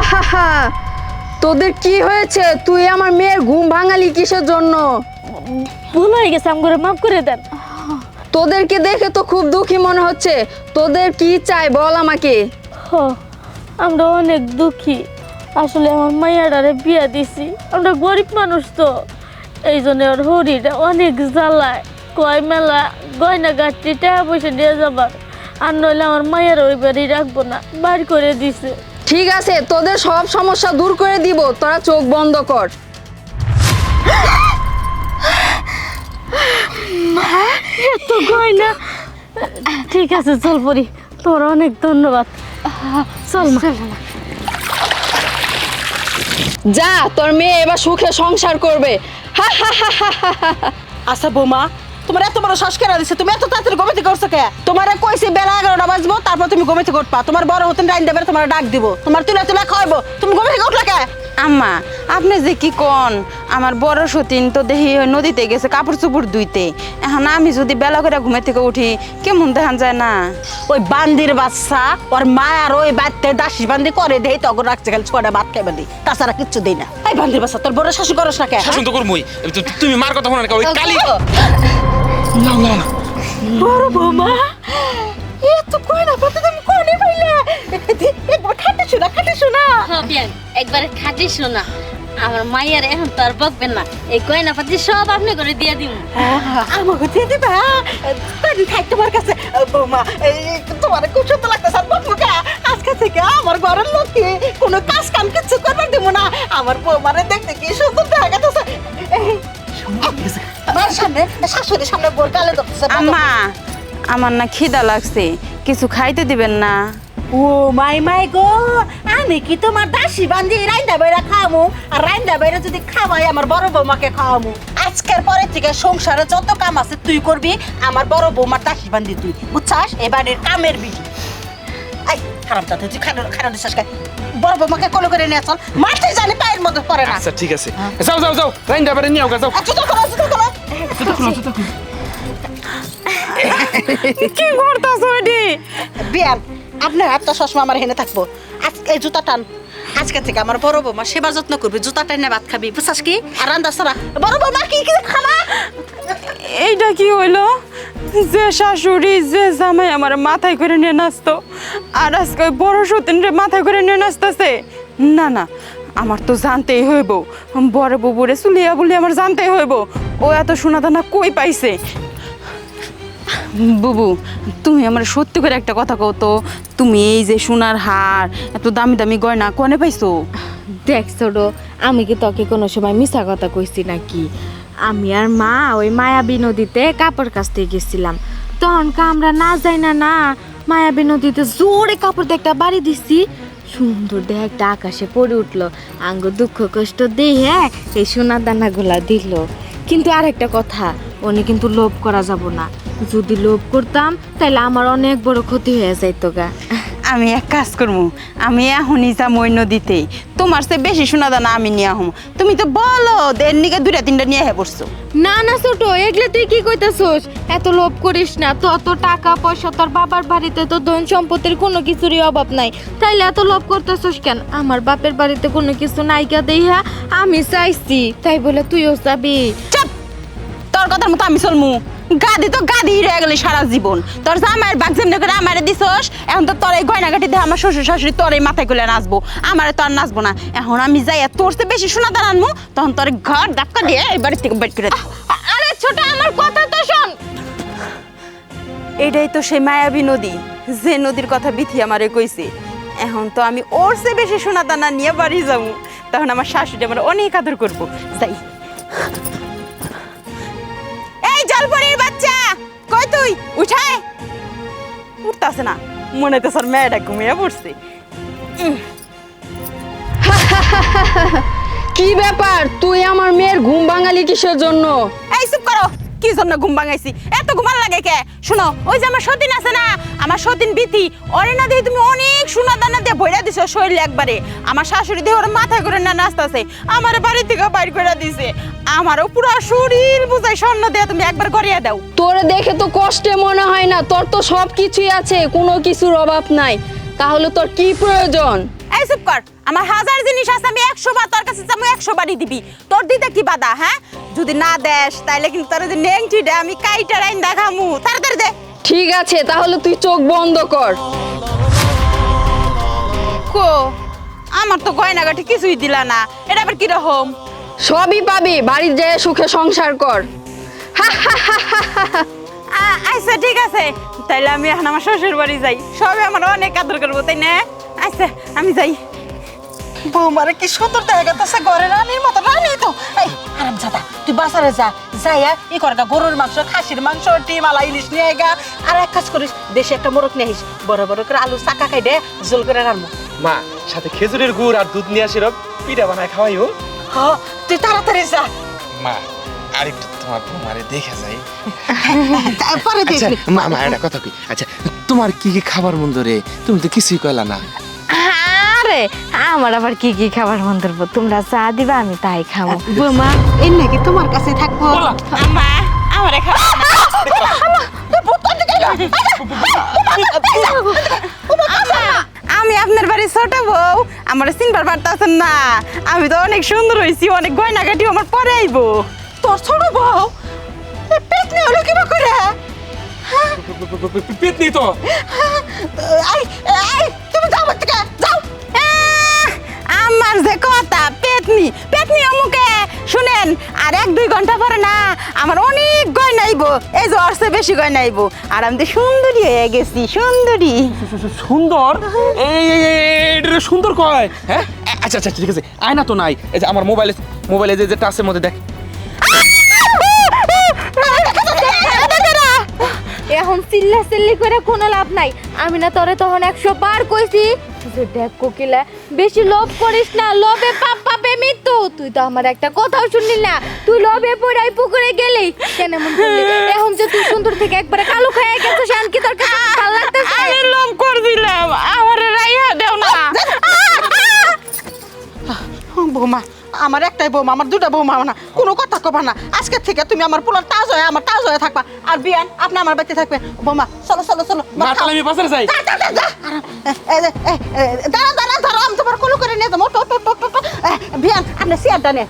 হা হা, তোদের কি হয়েছে? তুই আমার মেয়ের ঘুম ভাঙালি কিসের জন্য? ভুল হয়ে গেছে, আমগরে মাফ করে দেন। তোদেরকে দেখে তো খুব দুঃখী মনে হচ্ছে। তোদের কি চাই বল আমাকে। আমরা অনেক দুঃখী। আসলে আমার মাইয়াডারে বিয়া দিছি, আমরা গরিব মানুষ তো, এই জন্য ওর হরিটা অনেক জ্বালায়। কয় মেলা গয়না গাছটি টাকা পয়সা দিয়ে যাবার, আর নইলে আমার মায়ের ওই বাড়ি রাখবো না, বার করে দিছে। ঠিক আছে, তোদের সব সমস্যা দূর করে দিব, তোরা চোখ বন্ধ কর। এত গয়না! ঠিক আছে চল পরি, তোর অনেক ধন্যবাদ। চল মা। যা, তোর মেয়ে এবার সুখে সংসার করবে। হা হা হা হা হা হা। আচ্ছা বৌমা, তোমার এত বড় শ্বাস কেনা দিচ্ছে, তুমি এত তাড়াতাড়ি ঘুমাইতে করছো কে? তোমার কইছি বেলা 11টা বাজবো, তারপর তুমি ঘুমাইতে উঠবা। তোমার বড় হতেন রাইন দেবে, তোমার ডাক দিব, তোমার তুলা তুলা খাওয়াবো, তুমি ঘুমাইতে উঠলা কে? আম্মা, আপনি যে কি কন, আমার বড় সতীন তো দেখি ওই নদীতে গেছে কাপড় চোপড় ধুইতে। এখন আমি যদি বেলা করে ঘুমে থেকে উঠি কেমন দেখান যায় না? ওই বান্দির বাচ্চা ওর মা আর ওই বাচ্চা দাসী বান্দি করে দেই, তখন রাখছে খালি ছয়টা ভাত খাইবে দিই, তাছাড়া কিচ্ছু দেই না। এই বান্দির বাচ্চা, তোর বড় শাসন করস না কে? শাসন তো করবই। তুমি মার কথা শোনা না, ওই কালি না না না। বড় বৌমা, এত কয়না পাতে তুমি কোনে পাইলা? একবার খাটে শোনা। একবারে খাটি শোনা, আমার মাইয়ার এখন তো আর বকবেন না, এই গয়না পাতি সব আপনি করে দিয়ে দিব। আমাকে দিয়ে দিবা? কদিন থাক তোমার কাছে। বৌমা, তোমার খুব সুন্দর লাগতেছে। আর বকমুখা, আজকে থেকে আমার ঘরের লোককে কোনো কাজ কাম কিচ্ছু করবার দেব না। আমার বৌমারে দেখতে কি সুন্দর দেখা গেছে। আমার সামনে শাশুড়ির সামনে বোর গালে ধরতেছে। আম্মা, আমার না খিদা লাগছে, কিছু খাইতে দিবেন না? ও মাই গো, আমি কি তোমার দাসী বান্দি রাইন্দা বাইরা খাওয়ামু? আর রাইন্দা বাইরা যদি খাওয়াই আমার বড় বৌমাকে খাওয়ামু। আজকের পরে থেকে সংসারে যত কাম আছে তুই করবি, আমার বড় বৌমার দাসী বান্দি তুই, বুঝছাস? এবারের কামের বিধি। আই খারাপ দাদা, তুই খানা দিচ্ছিস কে? বড় বৌমাকে কোলে করে নিয়ে চল, মাঠে জানি পায়ের মধ্যে পড়ে না। আচ্ছা ঠিক আছে, যাও যাও যাও, রাইন ডাবারে নিয়ে যাও। জুতো খোলো। কি করতাছ ওইডি? বিয়ান, আপনার হাতটা সবসময় আমার হেনে থাকবো। আজকে এই জুতা টান, আজকে থেকে আমার বড় বৌমা সেবা যত্ন করবি, জুতা টাইনে ভাত খাবি, বুঝছাস কি? আর রান্না সারা বড় বৌমা কি খালা? এইটা কি হইলো? যে শাশুড়ি যে জামাই আমার মাথায় করে নিয়ে নাচতো, আর আজকে ওই বড় সতীন রে মাথায় করে নিয়ে নাচতেছে। না না, আমার তো জানতেই হইব, বড় বউরে চুলিয়া বলি আমার জানতেই হইব ও এত সোনাদানা কই পাইছে। বুবু, তুমি আমার সত্যি করে একটা কথা কও তো, তুমি এই যে সোনার হার এত দামি দামি গয়না কোনে পাইছো? দেখ ছোট, আমি কি তোকে কোনো সময় মিছা কথা কইছি নাকি? আমি আর মা ওই মায়াবী নদীতে কাপড় কাচতে গেছিলাম, তখন আমরা না যাই না মায়াবী নদীতে জোরে কাপড় দিয়ে একটা বাড়ি দিছি, সুন্দর দেহ একটা আকাশে পড়ে উঠলো। আঙ্গ দুঃখ কষ্ট দিয়ে এই সোনা দানাগুলা দিল। কিন্তু আরেকটা কথা, উনি কিন্তু লোভ করা যাব না। যদি লোভ করতাম তাহলে আমার অনেক বড় ক্ষতি হয়ে যাইতো গা। আমি এক কাজ করবো, আমি এখনই যাম ওই নদীতে, তোমার চেয়ে বেশি সোনাদানা আমি নিয়ে আহম। তুমি তো বলো দের নিকে 2-3টা নিয়ে পড়ছো। না না ছোট, এগুলো তুই কি কইতাছস? এত লোভ করিস না, তত টাকা পয়সা তোর বাবার বাড়িতে তো ধন সম্পত্তির কোনো কিছুরই অভাব নাই, তাইলে এত লোভ করতেছস কেন? আমার বাপের বাড়িতে কোনো কিছু নাইকা দেইহা আমি চাইছি, তাই বলে তুইও চাবি? চাপ, তোর কথার মতো আমি চলমু? গাদি তো গাদি রয়ে গেলি সারা জীবন। তোর জামাইয়ের বাগ যেমনি করে আমারে দিছস, এখন তো তোর এই গয়নাগাটি দিয়ে আমার শ্বশুর শাশুড়ি তোর এই মাথায় গুলে নাচবো, আমারে তো আর নাচবো না। এখন আমি যাই তোর চেয়ে বেশি সোনা দান আনবো, তখন তোর ঘর ধাক্কা দিয়ে এই বাড়ি থেকে বের করে দেবো। আরে ছোট, আমার কথা তো শোন। এইটাই তো সেই মায়াবী নদী, যে নদীর কথা বিথি আমারে কইছে। এখন তো আমি ওর চেয়ে বেশি সোনা দানা নিয়ে বাড়ি যাবো, তখন আমার শাশুড়ি আমার অনেক আদর করবো। যাই। এই জলপরির বাচ্চা, কই তুই? উঠায় উঠতাছে না, মনে তো স্যার মেয়েটা ঘুমিয়ে পড়ছে। কি ব্যাপার? তুই আমার মেয়ের ঘুম ভাঙালি কিসের জন্য? এই চুপ করো, কি জন্য ঘুম ভাঙাইছি? এত ঘুমান লাগে কে? শোনো, ওই যে আমার সতীন আছে না, আমার সতীন বিথি, ওরে না দিয়ে তুমি অনেক সোনা দানা দিয়ে ভইরা দিছো শরীরে একবারে। আমার শাশুড়ি দিয়ে ওর মাথায় করে না নাচতেছে, আমার বাড়ি থেকে বাইর করে দিছে। আমারও পুরো শরীর বুঝাই স্বর্ণ দিয়ে তুমি একবার করিয়ে দাও। তোরে দেখে তো কষ্টে মনে হয় না, তোর তো সব কিছুই আছে, কোনো কিছুর অভাব নাই। তাহলে তোর কি প্রয়োজন? এই চুপ কর, আমার হাজার জিনিস আছে, আমি 100 বার তোর কাছে যাবো, 100 বারই দিবি। তোর দিতে কি বাধা? হ্যাঁ, যদি না দেস তাইলে কিন্তু তোর যে নেংটিটা আমি কাইটা রাইন দেখামু। তাড়াতাড়ি দে। ঠিক আছে, তাহলে তুই চোখ বন্ধ কর। কো, আমার তো গয়নাগাটি কিছুই দিলা না, এটা আবার কিরকম? সবই পাবি, বাড়ির যেয়ে সুখে সংসার কর। আচ্ছা ঠিক আছে, তাইলে আমি এখন আমার শ্বশুর বাড়ি যাই, সবে আমার অনেক আদর করবো, তাই না? আচ্ছা আমি যাই। বৌমারে কি সুন্দর দেখা গেছে, ঘরে রানীর মতো। রানী তো এই হারামজাদা, তুই বাজারে যা, যাইয়া ই করগা গরুর মাংস, খাসির মাংস, ডিম আলা, ইলিশ নিয়ে গা। আর এক কাজ করিস, দেশে একটা মোরগ নিয়ে আসিস, বড় বড় করে আলু চাকা খাইডে জোল করে রান্না। মা, সাথে খেজুরের গুড় আর দুধ নিয়ে আসির পিঠা বানায় খাওয়াইও। হ্যাঁ, তুই তাড়াতাড়ি যা। মা, আরেকটু তোমার বৌমারে দেখে যাই। পরে আচ্ছা দেখবি। মা, একটা কথা কই। আচ্ছা, তোমার কি কি খাবার মন ধরে? তুমি তো কিছুই কইলা না। আরে আমার আবার কি কি খাবার মন ধরবো, তোমরা যা দিবা আমি তাই খাবো। বৌমা এই নাকি তোমার কাছে থাকবো? আম্মা আমার আমি আপনার বাড়ি ছোট বউ, আমার চিনবার পারতেছেন না। আমি তো অনেক সুন্দর হয়েছি, অনেক গয়নাগাটি আমার পরে আইবো। তোর ছোট বউ পেটনি হলো কিবা করে? পেতনি তো। এই এই তুমি যাও থেকে যাও। আমার যে কথা, পেতনি পেতনি অমুকে শুনেন, আর 1-2 ঘন্টা পরে না আমার অনেক গয়না আইবো, এই যে অর্থে বেশি গয়না আইবো, আর আমি তো সুন্দরী হয়ে গেছি, সুন্দরী। সুন্দর? এটা সুন্দর কয়? হ্যাঁ, আচ্ছা আচ্ছা ঠিক আছে, আয়না তো নাই। এই যে আমার মোবাইলে যে টাচের মধ্যে দেখ। এখন চিল্লি করে কোনো লাভ নাই। আমি না তোরে তখন 100 বার কইছি যে দেখ কোকিলা, বেশি লোভ করিস না, লোভে পাপ, পাপে মৃত্যু। তুই তো আমার একটা কথাও শুনলি না, তুই লোভে পড়াই পুকুরে গেলি কেন এমন করলি? এখন যে তুই সুন্দর থেকে একবারে কালো হয়ে গেছিস, এখন কি তোর কাছে ভালো লাগতেছে? আমি লোভ করে দিলাম, আমার রাইয়া দেও না। বৌমা, আমার একটাই বৌমা, আমার দুটা বৌমা না, কোনো কথা কবা না। আজকে থেকে তুমি আমার পোলার তাজ হয়ে, আমার তাজ হয়ে থাকবা। আর বিয়ান আপনি আমার বাড়িতে থাকবে। বৌমা চলো চলো চলো। মা, তাহলে আমি বাজারে যাই। দাঁড়া দাঁড়া ধরো, আমি তোমার কুলু করে নিয়ে যাবো। বিয়ান আপনি চেয়ারটা নেন।